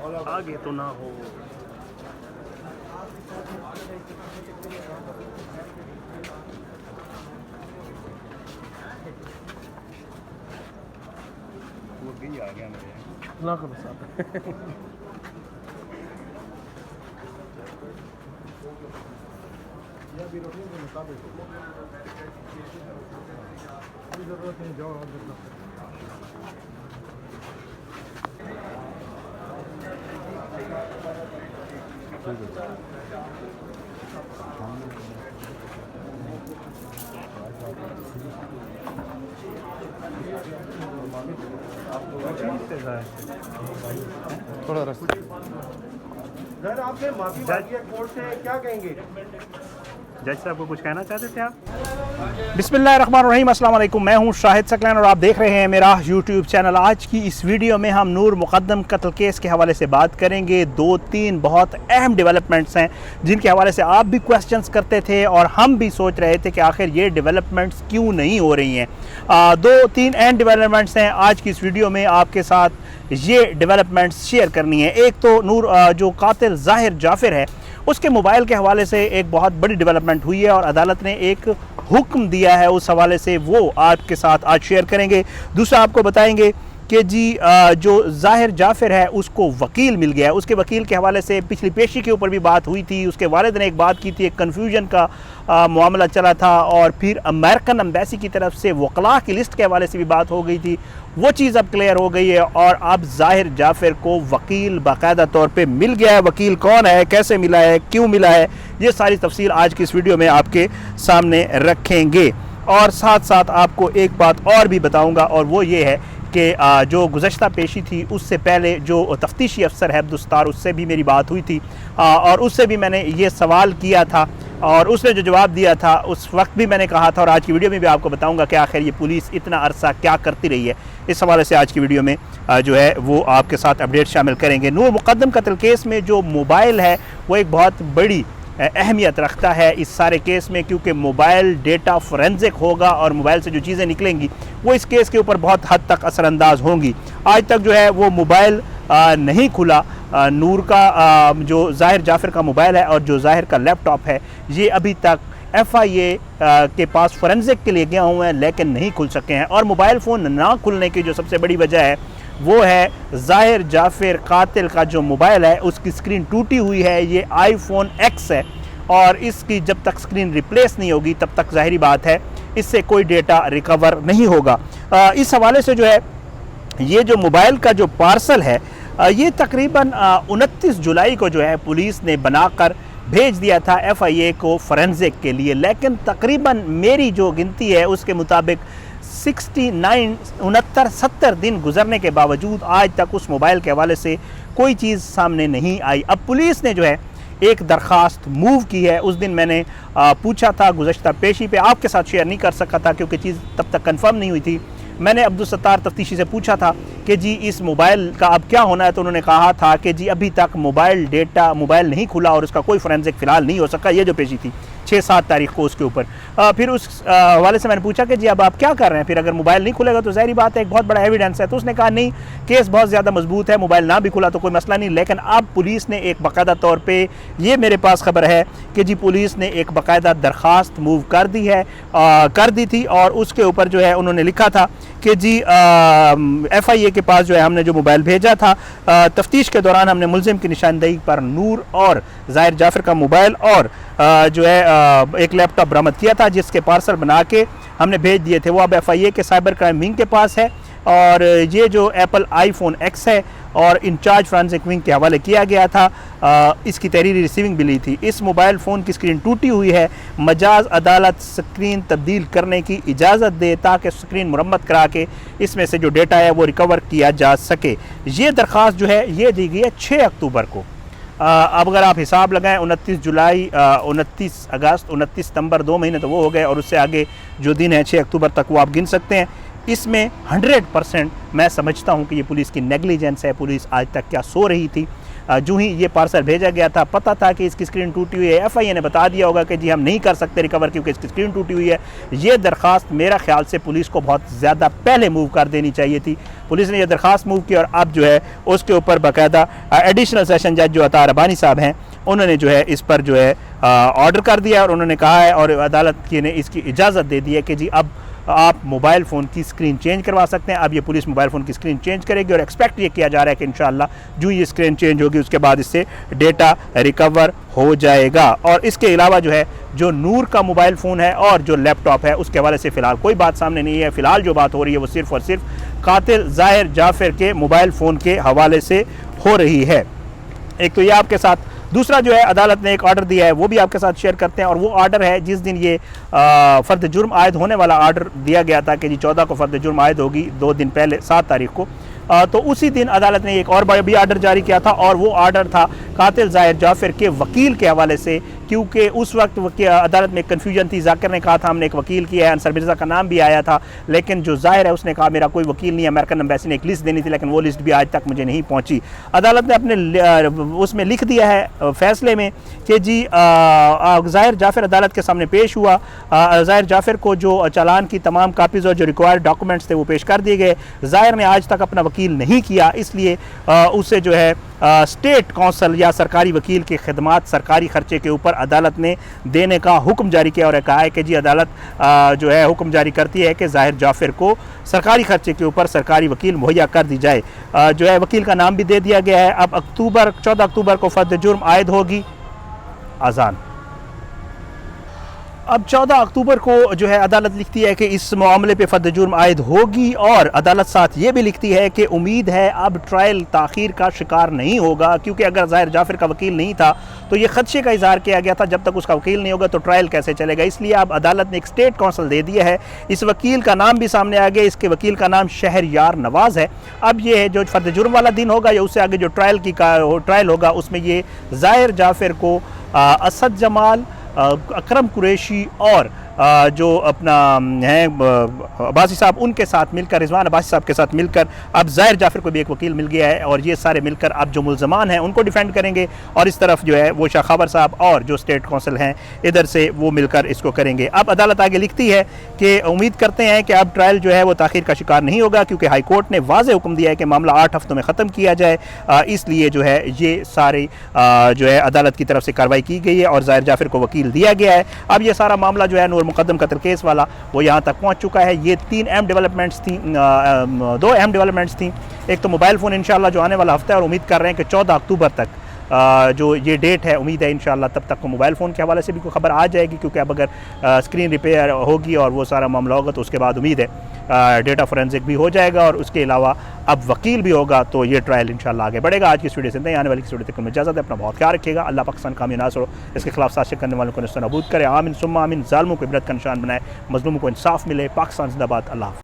आगे तो ना हो। वो भी आ गया मेरे ना करो साथ। जरूरत नहीं जाओ थोड़ा रास्ता सर, आपने माफी मांगी है कोर्ट से, क्या कहेंगे? जज साहब को कुछ कहना चाहते थे आप? बिस्मिल्लाहिर्रहमानिर्रहीम, अस्सलाम वालेकुम। मैं हूं शाहिद सकलैन और आप देख रहे हैं मेरा यूट्यूब चैनल। आज की इस वीडियो में हम नूर मुक़द्दम कत्ल केस के हवाले से बात करेंगे। 2-3 बहुत अहम डेवलपमेंट्स हैं जिनके हवाले से आप भी क्वेश्चंस करते थे और हम भी सोच रहे थे कि आखिर ये डेवलपमेंट्स क्यों नहीं हो रही हैं। 2-3 अहम डेवलपमेंट्स हैं आज की इस वीडियो में आपके साथ ये डेवलपमेंट्स शेयर करनी है। एक तो नूर जो कातिल ज़ाहिर जाफ़िर है उसके मोबाइल के हवाले से एक बहुत बड़ी डेवलपमेंट हुई है और अदालत ने एक हुक्म दिया है, उस हवाले से वो आपके साथ आज शेयर करेंगे। दूसरा आपको बताएंगे कि जी जो ज़ाहिर जाफ़िर है उसको वकील मिल गया है। उसके वकील के हवाले से पिछली पेशी के ऊपर भी बात हुई थी, उसके वालिद ने एक बात की थी, एक कन्फ्यूजन का मामला चला था और फिर अमेरिकन एम्बेसी की तरफ से वकला की लिस्ट के हवाले से भी बात हो गई थी। वो चीज़ अब क्लियर हो गई है और अब ज़ाहिर जाफ़िर को वकील बाकायदा तौर पे मिल गया है। वकील कौन है, कैसे मिला है, क्यों मिला है, ये सारी तफसील आज की इस वीडियो में आपके सामने रखेंगे। और साथ साथ आपको एक बात और भी बताऊंगा और वो ये है कि जो गुज़श्ता पेशी थी उससे पहले जो तफ्तीशी अफसर है अब्दुस्तार, उससे भी मेरी बात हुई थी और उससे भी मैंने ये सवाल किया था और उसने जो जवाब दिया था उस वक्त भी मैंने कहा था और आज की वीडियो में भी आपको बताऊंगा कि आखिर ये पुलिस इतना अरसा क्या करती रही है। इस हवाले से आज की वीडियो में जो है वो आपके साथ अपडेट शामिल करेंगे। नूर मुक़द्दम कत्ल केस में जो मोबाइल है वो एक बहुत बड़ी अहमियत रखता है इस सारे केस में, क्योंकि मोबाइल डेटा फोरेंसिक होगा और मोबाइल से जो चीज़ें निकलेंगी वो इस केस के ऊपर बहुत हद तक असरअंदाज होंगी। आज तक जो है वो मोबाइल नहीं खुला। नूर का जो ज़ाहिर जाफ़िर का मोबाइल है और जो ज़ाहिर का लैपटॉप है ये अभी तक FIA के पास फोरेंसिक के लिए गए हुए हैं लेकिन नहीं खुल सके हैं। और मोबाइल फ़ोन ना खुलने की जो सबसे बड़ी वजह है वो है ज़ाहिर जाफ़िर कातिल का जो मोबाइल है उसकी स्क्रीन टूटी हुई है। ये iPhone X है और इसकी जब तक स्क्रीन रिप्लेस नहीं होगी तब तक ज़ाहिरी बात है इससे कोई डेटा रिकवर नहीं होगा। इस हवाले से जो है ये जो मोबाइल का जो पार्सल है ये तकरीबन 29 जुलाई को जो है पुलिस ने बनाकर भेज दिया था FIA को फोरेंसिक के लिए, लेकिन तकरीबन मेरी जो गिनती है उसके मुताबिक 69 दिन गुजरने के बावजूद आज तक उस मोबाइल के हवाले से कोई चीज़ सामने नहीं आई। अब पुलिस ने जो है एक दरख्वास्त मूव की है। उस दिन मैंने पूछा था गुज़श्ता पेशी पे, आपके साथ शेयर नहीं कर सका था क्योंकि चीज़ तब तक कंफर्म नहीं हुई थी। मैंने अब्दुस्सत्तार तफ्तीशी से पूछा था कि जी इस मोबाइल का अब क्या होना है, तो उन्होंने कहा था कि जी अभी तक मोबाइल नहीं खुला और उसका कोई फोरेंसिक फ़िलहाल नहीं हो सका। ये जो पेशी थी 6-7 तारीख को उसके ऊपर फिर उस हवाले से मैंने पूछा कि जी अब आप क्या कर रहे हैं, फिर अगर मोबाइल नहीं खुलेगा तो ज़ाहिरी बात है एक बहुत बड़ा एविडेंस है। तो उसने कहा नहीं, केस बहुत ज़्यादा मजबूत है, मोबाइल ना भी खुला तो कोई मसला नहीं। लेकिन अब पुलिस ने एक बाकायदा तौर पर, ये मेरे पास खबर है कि जी पुलिस ने एक बाकायदा दरख्वास्त मूव कर दी थी और उसके ऊपर जो है उन्होंने लिखा था कि जी FIA के पास जो है हमने जो मोबाइल भेजा था तफ्तीश के दौरान हमने मुलजिम की निशानदेही पर नूर और ज़ाहिर जाफ़िर का मोबाइल और जो है एक लैपटॉप बरामद किया था जिसके पार्सल बना के हमने भेज दिए थे। वो अब FIA के साइबर क्राइम विंग के पास है और ये जो एप्पल iPhone X है और इंचार्ज फोरेंसिक विंग के हवाले किया गया था। इसकी तहरीरी रिसीविंग भी ली थी। इस मोबाइल फ़ोन की स्क्रीन टूटी हुई है, मजाज अदालत स्क्रीन तब्दील करने की इजाज़त दे ताकि स्क्रीन मुरम्मत करा के इसमें से जो डेटा है वो रिकवर किया जा सके। ये दरख्वास्त जो है ये दी गई है 6 अक्टूबर को। अब अगर आप हिसाब लगाएं 29 जुलाई, 29 अगस्त, 29 सितंबर, 2 महीने तो वो हो गए और उससे आगे जो दिन है 6 अक्टूबर तक वो आप गिन सकते हैं। इसमें 100% मैं समझता हूं कि ये पुलिस की नेग्लिजेंस है। पुलिस आज तक क्या सो रही थी। जो ही ये पार्सल भेजा गया था, पता था कि इसकी स्क्रीन टूटी हुई है, FIA ने बता दिया होगा कि जी हम नहीं कर सकते रिकवर क्योंकि इसकी स्क्रीन टूटी हुई है। ये दरख्वास्त मेरा ख्याल से पुलिस को बहुत ज़्यादा पहले मूव कर देनी चाहिए थी। पुलिस ने यह दरख्वास्त मूव की और अब जो है उसके ऊपर बाकायदा एडिशनल सेशन जज जो अतार रबानी साहब हैं उन्होंने जो है इस पर जो है ऑर्डर कर दिया और उन्होंने कहा है और अदालत की ने इसकी इजाज़त दे दी है कि जी अब आप मोबाइल फ़ोन की स्क्रीन चेंज करवा सकते हैं। अब ये पुलिस मोबाइल फ़ोन की स्क्रीन चेंज करेगी और एक्सपेक्ट ये किया जा रहा है कि इंशाअल्लाह जो ये स्क्रीन चेंज होगी उसके बाद इससे डेटा रिकवर हो जाएगा। और इसके अलावा जो है जो नूर का मोबाइल फ़ोन है और जो लैपटॉप है उसके हवाले से फ़िलहाल कोई बात सामने नहीं है। फ़िलहाल जो बात हो रही है वो सिर्फ़ और सिर्फ कातिल ज़ाहिर जाफ़र के मोबाइल फ़ोन के हवाले से हो रही है। एक तो ये आपके साथ, दूसरा जो है अदालत ने एक ऑर्डर दिया है वो भी आपके साथ शेयर करते हैं और वो ऑर्डर है जिस दिन ये फ़र्द जुर्म आयद होने वाला ऑर्डर दिया गया था कि जी 14 को फ़र्द जुर्म आयद होगी, 2 दिन पहले 7 तारीख को, तो उसी दिन अदालत ने एक और भी ऑर्डर जारी किया था और वो ऑर्डर था कातिल ज़ाहिर जाफ़र के वकील के हवाले से, क्योंकि उस वक्त अदालत में कन्फ्यूजन थी। जाकिर ने कहा था हमने एक वकील किया है, अंसर मिर्ज़ा का नाम भी आया था, लेकिन जो ज़ाहिर है उसने कहा मेरा कोई वकील नहीं है। अमेरिकन एम्बेसी ने एक लिस्ट देनी थी लेकिन वो लिस्ट भी आज तक मुझे नहीं पहुंची। अदालत ने अपने उसमें लिख दिया है फैसले में कि जी ज़ाहिर जाफ़र अदालत के सामने पेश हुआ। ज़ाहिर जाफ़र को जो चालान की तमाम कापीज़ और जो रिक्वायर्ड डॉक्यूमेंट्स थे वो पेश कर दिए गए। ज़ाहिर ने आज तक अपना वकील नहीं किया, इसलिए उसे जो है स्टेट कौंसल या सरकारी वकील की खिदमात सरकारी ख़र्चे के ऊपर अदालत ने देने का हुक्म जारी किया और कहा है कि जी अदालत जो है हुक्म जारी करती है कि ज़ाहिर जाफ़र को सरकारी ख़र्चे के ऊपर सरकारी वकील मुहैया कर दी जाए। जो है वकील का नाम भी दे दिया गया है। अब 14 अक्टूबर को फ़र्द जुर्म आयद होगी। आज़ान अब 14 अक्टूबर को जो है अदालत लिखती है कि इस मामले पे फ़र्द जुर्म आयद होगी और अदालत साथ ये भी लिखती है कि उम्मीद है अब ट्रायल ताख़ीर का शिकार नहीं होगा, क्योंकि अगर ज़ाहिर जाफ़र का वकील नहीं था तो ये ख़दशे का इज़हार किया गया था जब तक उसका वकील नहीं होगा तो ट्रायल कैसे चलेगा। इसलिए अब अदालत ने एक स्टेट कौंसल दे दिया है। इस वकील का नाम भी सामने आ गया, इसके वकील का नाम शहरयार नवाज़ है। अब ये है जो फ़र्द जुर्म वाला दिन होगा या उससे आगे जो ट्रायल होगा उसमें ये ज़ाहिर जाफ़र को असद जमाल, अकरम कुरैशी और जो अपना है अब्बासी साहब उनके साथ मिलकर, रिजवान अब्बासी साहब के साथ मिलकर अब ज़ाहिर जाफ़र को भी एक वकील मिल गया है और ये सारे मिलकर अब जो मुल्ज़मान हैं उनको डिफेंड करेंगे और इस तरफ जो है वो शाह खबर साहब और जो स्टेट कौंसल हैं इधर से वो मिलकर इसको करेंगे। अब अदालत आगे लिखती है कि उम्मीद करते हैं कि अब ट्रायल जो है वो ताख़ीर का शिकार नहीं होगा, क्योंकि हाई कोर्ट ने वाज़ेह हुक्म दिया है कि मामला 8 हफ्तों में ख़त्म किया जाए। इसलिए जो है ये सारी जो है अदालत की तरफ से कार्रवाई की गई है और ज़ाहिर जाफ़र को वकील दिया गया है। अब ये सारा मामला जो है नूर मुक़द्दम कत्ल केस वाला वो यहाँ तक पहुँच चुका है। ये 3 अहम डेवलपमेंट्स थी, 2 अहम डेवलपमेंट्स थी। एक तो मोबाइल फ़ोन इंशाल्लाह जो आने वाला हफ्ता है और उम्मीद कर रहे हैं कि 14 अक्टूबर तक जो ये डेट है, उम्मीद है इंशाल्लाह तब तक मोबाइल फ़ोन के हवाले से भी कोई खबर आ जाएगी, क्योंकि अब अगर स्क्रीन रिपेयर होगी और वो सारा मामला होगा तो उसके बाद उम्मीद है डेटा फोरेंसिक भी हो जाएगा और उसके अलावा अब वकील भी होगा तो ये ट्रायल इंशाल्लाह आगे बढ़ेगा। आज की इस वीडियो से नहीं, आने वाली इस वीडियो तक में इजाज़त है। अपना बहुत ख्याल रखिएगा। अल्लाह पाकिस्तान कामी नासर हो, इसके खिलाफ साजिश करने वालों को नेस्तनाबूद करे। आमीन सुम्मा आमीन। ज़ालिमों को इबरत का निशान बनाए, मज़लूमों को इंसाफ मिले। पाकिस्तान ज़िंदाबाद। अल्लाह।